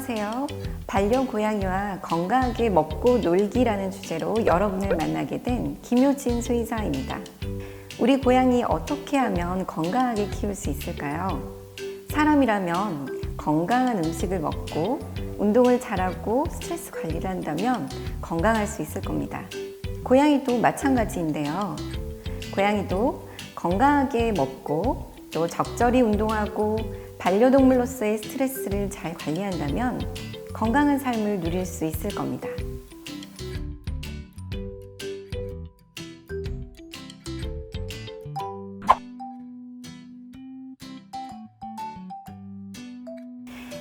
안녕하세요. 반려고양이와 건강하게 먹고 놀기라는 주제로 여러분을 만나게 된 김효진 수의사입니다. 우리 고양이 어떻게 하면 건강하게 키울 수 있을까요? 사람이라면 건강한 음식을 먹고 운동을 잘하고 스트레스 관리를 한다면 건강할 수 있을 겁니다. 고양이도 마찬가지인데요. 고양이도 건강하게 먹고 또 적절히 운동하고 반려동물로서의 스트레스를 잘 관리한다면 건강한 삶을 누릴 수 있을 겁니다.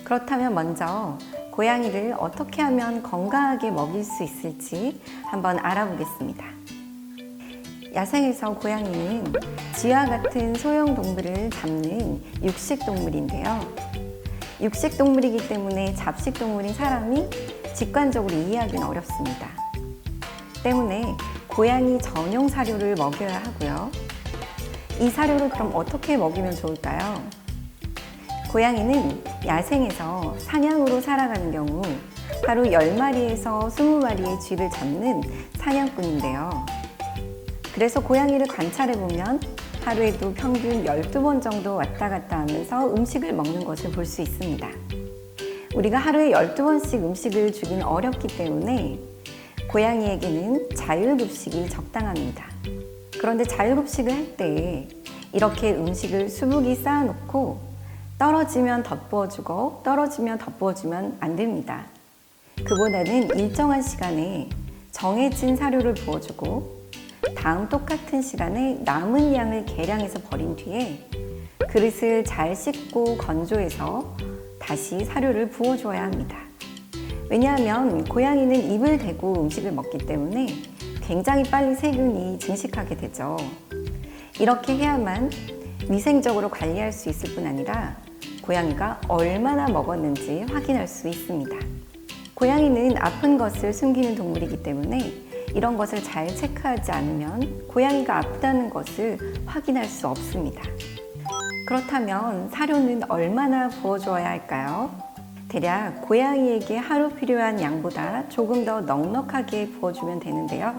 그렇다면 먼저 고양이를 어떻게 하면 건강하게 먹일 수 있을지 한번 알아보겠습니다. 야생에서 고양이는 쥐와 같은 소형동물을 잡는 육식동물인데요. 육식동물이기 때문에 잡식동물인 사람이 직관적으로 이해하기는 어렵습니다. 때문에 고양이 전용 사료를 먹여야 하고요. 이 사료를 그럼 어떻게 먹이면 좋을까요? 고양이는 야생에서 사냥으로 살아가는 경우 하루 10마리에서 20마리의 쥐를 잡는 사냥꾼인데요. 그래서 고양이를 관찰해보면 하루에도 평균 12번 정도 왔다 갔다 하면서 음식을 먹는 것을 볼 수 있습니다. 우리가 하루에 12번씩 음식을 주긴 어렵기 때문에 고양이에게는 자율급식이 적당합니다. 그런데 자율급식을 할 때 이렇게 음식을 수북이 쌓아놓고 떨어지면 덧부어주고 떨어지면 덧부어주면 안 됩니다. 그보다는 일정한 시간에 정해진 사료를 부어주고 다음 똑같은 시간에 남은 양을 계량해서 버린 뒤에 그릇을 잘 씻고 건조해서 다시 사료를 부어줘야 합니다. 왜냐하면 고양이는 입을 대고 음식을 먹기 때문에 굉장히 빨리 세균이 증식하게 되죠. 이렇게 해야만 위생적으로 관리할 수 있을 뿐 아니라 고양이가 얼마나 먹었는지 확인할 수 있습니다. 고양이는 아픈 것을 숨기는 동물이기 때문에 이런 것을 잘 체크하지 않으면 고양이가 아프다는 것을 확인할 수 없습니다. 그렇다면 사료는 얼마나 부어줘야 할까요? 대략 고양이에게 하루 필요한 양보다 조금 더 넉넉하게 부어주면 되는데요.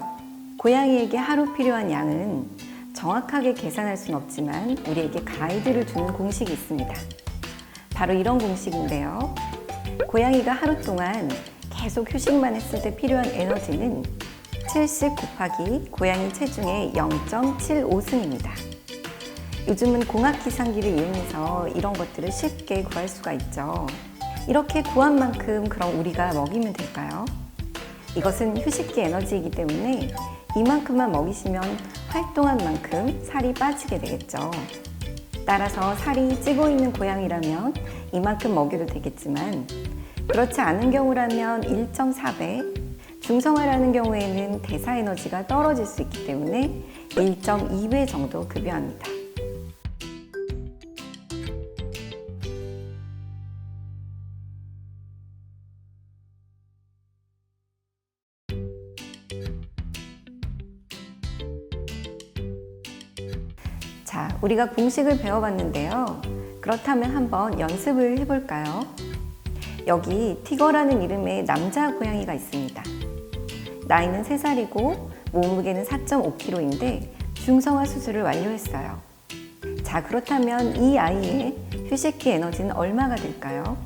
고양이에게 하루 필요한 양은 정확하게 계산할 수는 없지만 우리에게 가이드를 주는 공식이 있습니다. 바로 이런 공식인데요. 고양이가 하루 동안 계속 휴식만 했을 때 필요한 에너지는 70 곱하기 고양이 체중의 0.75승입니다. 요즘은 공학 계산기를 이용해서 이런 것들을 쉽게 구할 수가 있죠. 이렇게 구한 만큼 그럼 우리가 먹이면 될까요? 이것은 휴식기 에너지이기 때문에 이만큼만 먹이시면 활동한 만큼 살이 빠지게 되겠죠. 따라서 살이 찌고 있는 고양이라면 이만큼 먹여도 되겠지만 그렇지 않은 경우라면 1.4배, 중성화라는 경우에는 대사 에너지가 떨어질 수 있기 때문에 1.2배 정도 급여합니다. 자, 우리가 공식을 배워봤는데요. 그렇다면 한번 연습을 해볼까요? 여기 티거라는 이름의 남자 고양이가 있습니다. 나이는 3살이고 몸무게는 4.5kg인데 중성화 수술을 완료했어요. 자, 그렇다면 이 아이의 휴식기 에너지는 얼마가 될까요?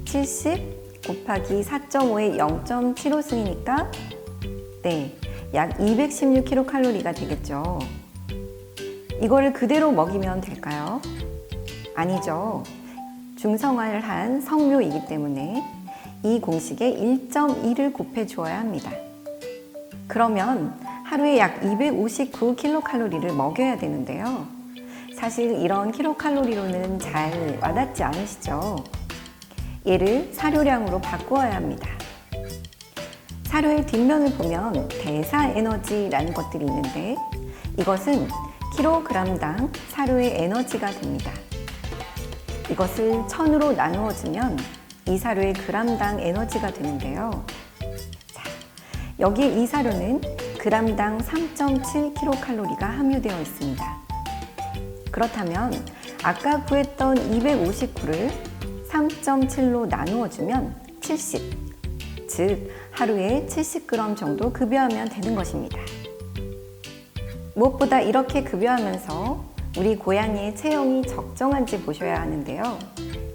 70 곱하기 4.5의 0.75승이니까 네, 약 216kcal가 되겠죠. 이거를 그대로 먹이면 될까요? 아니죠. 중성화를 한 성묘이기 때문에 이 공식에 1.2를 곱해 주어야 합니다. 그러면 하루에 약 259kcal를 먹여야 되는데요. 사실 이런 킬로칼로리로는 잘 와닿지 않으시죠? 얘를 사료량으로 바꾸어야 합니다. 사료의 뒷면을 보면 대사 에너지라는 것들이 있는데 이것은 킬로그램당 사료의 에너지가 됩니다. 이것을 1000으로 나누어주면 이 사료의 그램당 에너지가 되는데요. 자, 여기에 이 사료는 그램당 3.7kcal가 함유되어 있습니다. 그렇다면 아까 구했던 259를 3.7로 나누어주면 70, 즉 하루에 70g 정도 급여하면 되는 것입니다. 무엇보다 이렇게 급여하면서 우리 고양이의 체형이 적정한지 보셔야 하는데요.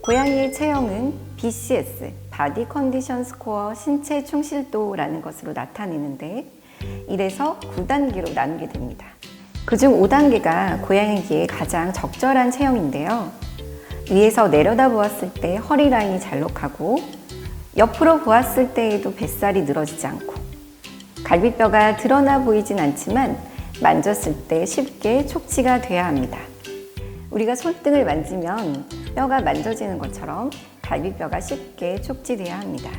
고양이의 체형은 BCS, 바디 컨디션 스코어 신체 충실도라는 것으로 나타내는데 1에서 9단계로 나누게 됩니다. 그중 5단계가 고양이에게 가장 적절한 체형인데요. 위에서 내려다 보았을 때 허리 라인이 잘록하고 옆으로 보았을 때에도 뱃살이 늘어지지 않고 갈비뼈가 드러나 보이진 않지만 만졌을 때 쉽게 촉지가 돼야 합니다. 우리가 손등을 만지면 뼈가 만져지는 것처럼 갈비뼈가 쉽게 촉지돼야 합니다.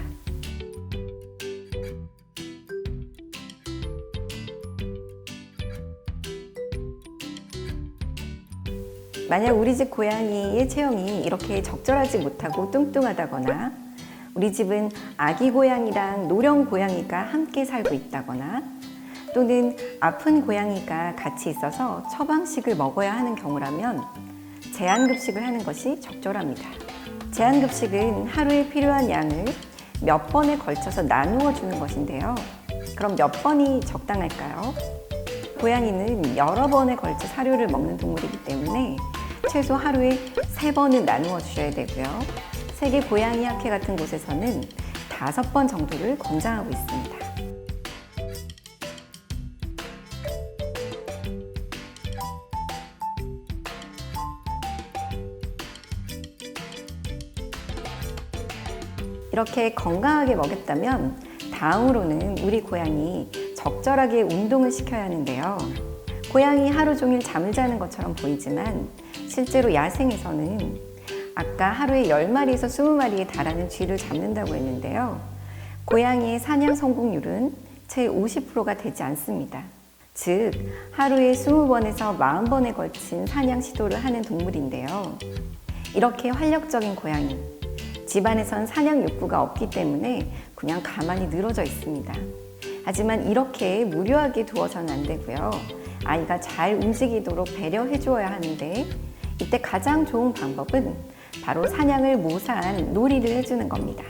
만약 우리 집 고양이의 체형이 이렇게 적절하지 못하고 뚱뚱하다거나 우리 집은 아기 고양이랑 노령 고양이가 함께 살고 있다거나 또는 아픈 고양이가 같이 있어서 처방식을 먹어야 하는 경우라면 제한급식을 하는 것이 적절합니다. 제한급식은 하루에 필요한 양을 몇 번에 걸쳐서 나누어 주는 것인데요. 그럼 몇 번이 적당할까요? 고양이는 여러 번에 걸쳐 사료를 먹는 동물이기 때문에 최소 하루에 3번은 나누어 주셔야 되고요. 세계 고양이 학회 같은 곳에서는 5번 정도를 권장하고 있습니다. 이렇게 건강하게 먹였다면 다음으로는 우리 고양이 적절하게 운동을 시켜야 하는데요. 고양이 하루 종일 잠을 자는 것처럼 보이지만 실제로 야생에서는 아까 하루에 10마리에서 20마리에 달하는 쥐를 잡는다고 했는데요. 고양이의 사냥 성공률은 채 50%가 되지 않습니다. 즉 하루에 20번에서 40번에 걸친 사냥 시도를 하는 동물인데요. 이렇게 활력적인 고양이, 집안에선 사냥 욕구가 없기 때문에 그냥 가만히 늘어져 있습니다. 하지만 이렇게 무료하게 두어서는 안 되고요. 아이가 잘 움직이도록 배려해 주어야 하는데 이때 가장 좋은 방법은 바로 사냥을 모사한 놀이를 해주는 겁니다.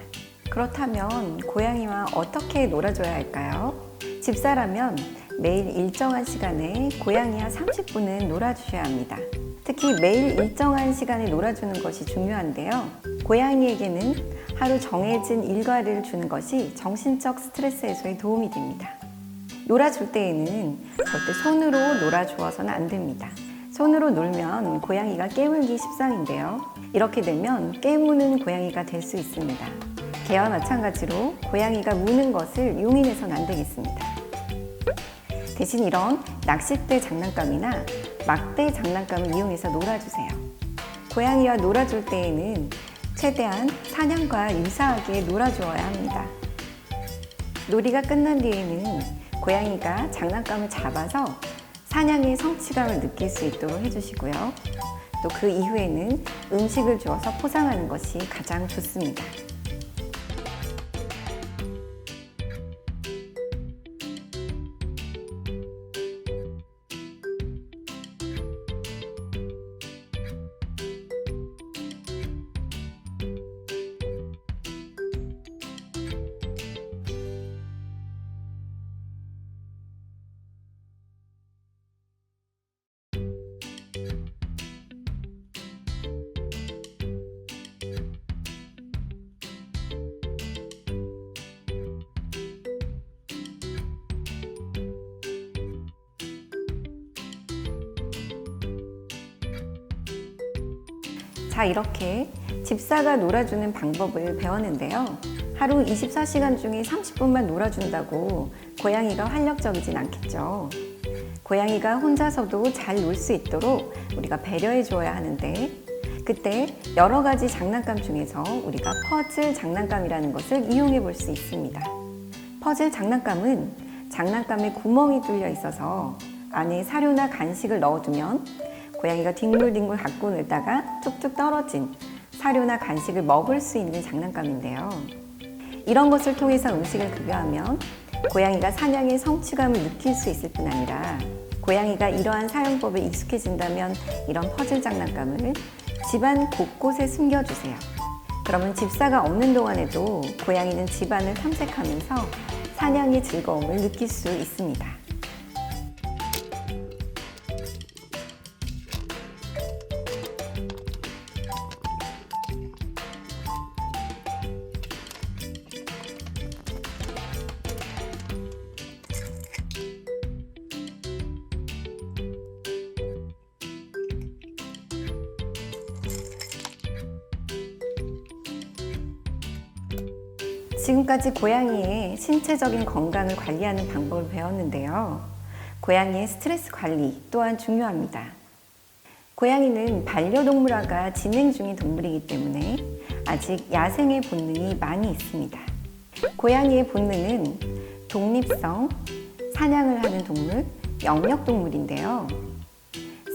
그렇다면 고양이와 어떻게 놀아줘야 할까요? 집사라면 매일 일정한 시간에 고양이와 30분은 놀아주셔야 합니다. 특히 매일 일정한 시간에 놀아주는 것이 중요한데요. 고양이에게는 하루 정해진 일과를 주는 것이 정신적 스트레스 해소에 도움이 됩니다. 놀아줄 때에는 절대 손으로 놀아주어서는 안 됩니다. 손으로 놀면 고양이가 깨물기 십상인데요. 이렇게 되면 깨무는 고양이가 될 수 있습니다. 개와 마찬가지로 고양이가 무는 것을 용인해서는 안 되겠습니다. 대신 이런 낚싯대 장난감이나 막대 장난감을 이용해서 놀아주세요. 고양이와 놀아줄 때에는 최대한 사냥과 유사하게 놀아주어야 합니다. 놀이가 끝난 뒤에는 고양이가 장난감을 잡아서 사냥의 성취감을 느낄 수 있도록 해주시고요. 또 그 이후에는 음식을 주어서 포상하는 것이 가장 좋습니다. 자, 이렇게 집사가 놀아주는 방법을 배웠는데요. 하루 24시간 중에 30분만 놀아준다고 고양이가 활력적이진 않겠죠. 고양이가 혼자서도 잘 놀 수 있도록 우리가 배려해 주어야 하는데 그때 여러 가지 장난감 중에서 우리가 퍼즐 장난감이라는 것을 이용해 볼 수 있습니다. 퍼즐 장난감은 장난감에 구멍이 뚫려 있어서 안에 사료나 간식을 넣어두면 고양이가 뒹굴뒹굴 갖고 놀다가 툭툭 떨어진 사료나 간식을 먹을 수 있는 장난감인데요. 이런 것을 통해서 음식을 급여하면 고양이가 사냥의 성취감을 느낄 수 있을 뿐 아니라 고양이가 이러한 사용법에 익숙해진다면 이런 퍼즐 장난감을 집안 곳곳에 숨겨주세요. 그러면 집사가 없는 동안에도 고양이는 집안을 탐색하면서 사냥의 즐거움을 느낄 수 있습니다. 지금까지 고양이의 신체적인 건강을 관리하는 방법을 배웠는데요. 고양이의 스트레스 관리 또한 중요합니다. 고양이는 반려동물화가 진행 중인 동물이기 때문에 아직 야생의 본능이 많이 있습니다. 고양이의 본능은 독립성, 사냥을 하는 동물, 영역동물인데요.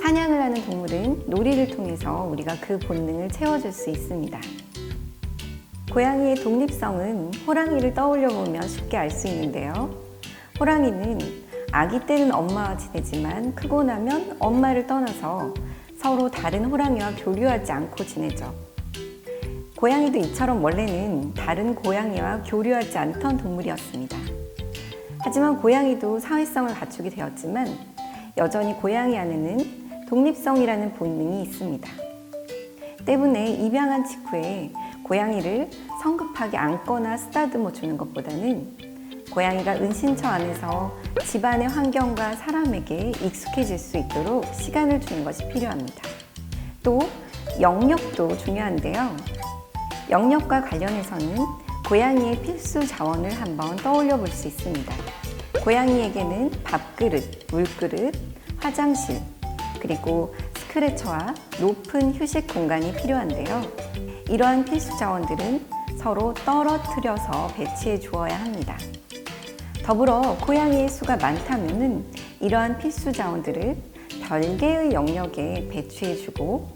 사냥을 하는 동물은 놀이를 통해서 우리가 그 본능을 채워줄 수 있습니다. 고양이의 독립성은 호랑이를 떠올려 보면 쉽게 알 수 있는데요. 호랑이는 아기 때는 엄마와 지내지만 크고 나면 엄마를 떠나서 서로 다른 호랑이와 교류하지 않고 지내죠. 고양이도 이처럼 원래는 다른 고양이와 교류하지 않던 동물이었습니다. 하지만 고양이도 사회성을 갖추게 되었지만 여전히 고양이 안에는 독립성이라는 본능이 있습니다. 때문에 입양한 직후에 고양이를 성급하게 안거나 쓰다듬어 주는 것보다는 고양이가 은신처 안에서 집안의 환경과 사람에게 익숙해질 수 있도록 시간을 주는 것이 필요합니다. 또 영역도 중요한데요. 영역과 관련해서는 고양이의 필수 자원을 한번 떠올려 볼 수 있습니다. 고양이에게는 밥그릇, 물그릇, 화장실, 그리고 스크래처와 높은 휴식 공간이 필요한데요. 이러한 필수 자원들은 서로 떨어뜨려서 배치해 주어야 합니다. 더불어 고양이의 수가 많다면 이러한 필수 자원들을 별개의 영역에 배치해 주고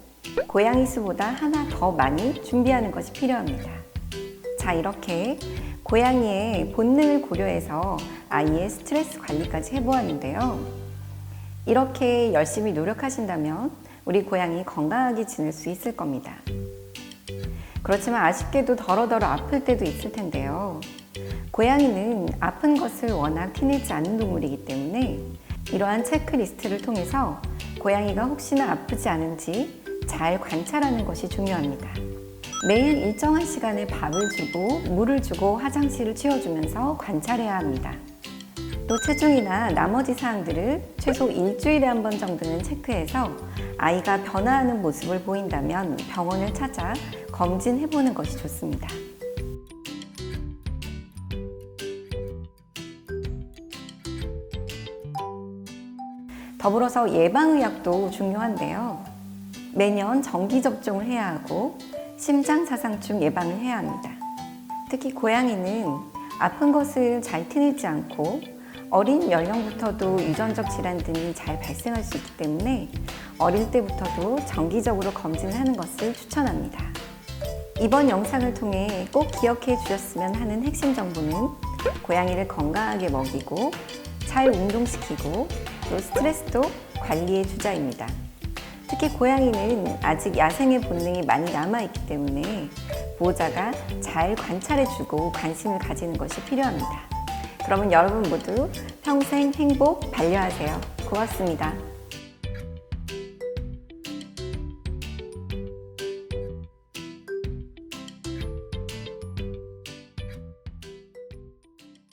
고양이 수보다 하나 더 많이 준비하는 것이 필요합니다. 자, 이렇게 고양이의 본능을 고려해서 아이의 스트레스 관리까지 해보았는데요. 이렇게 열심히 노력하신다면 우리 고양이 건강하게 지낼 수 있을 겁니다. 그렇지만 아쉽게도 더러더러 아플 때도 있을 텐데요. 고양이는 아픈 것을 워낙 티내지 않는 동물이기 때문에 이러한 체크리스트를 통해서 고양이가 혹시나 아프지 않은지 잘 관찰하는 것이 중요합니다. 매일 일정한 시간에 밥을 주고 물을 주고 화장실을 치워주면서 관찰해야 합니다. 또 체중이나 나머지 사항들을 최소 일주일에 한 번 정도는 체크해서 아이가 변화하는 모습을 보인다면 병원을 찾아 검진해보는 것이 좋습니다. 더불어서 예방의학도 중요한데요. 매년 정기접종을 해야 하고 심장사상충 예방을 해야 합니다. 특히 고양이는 아픈 것을 잘 티내지 않고 어린 연령부터도 유전적 질환 등이 잘 발생할 수 있기 때문에 어릴 때부터도 정기적으로 검진을 하는 것을 추천합니다. 이번 영상을 통해 꼭 기억해 주셨으면 하는 핵심 정보는 고양이를 건강하게 먹이고 잘 운동시키고 또 스트레스도 관리해 주자입니다. 특히 고양이는 아직 야생의 본능이 많이 남아있기 때문에 보호자가 잘 관찰해주고 관심을 가지는 것이 필요합니다. 그러면 여러분 모두 평생 행복 반려하세요. 고맙습니다.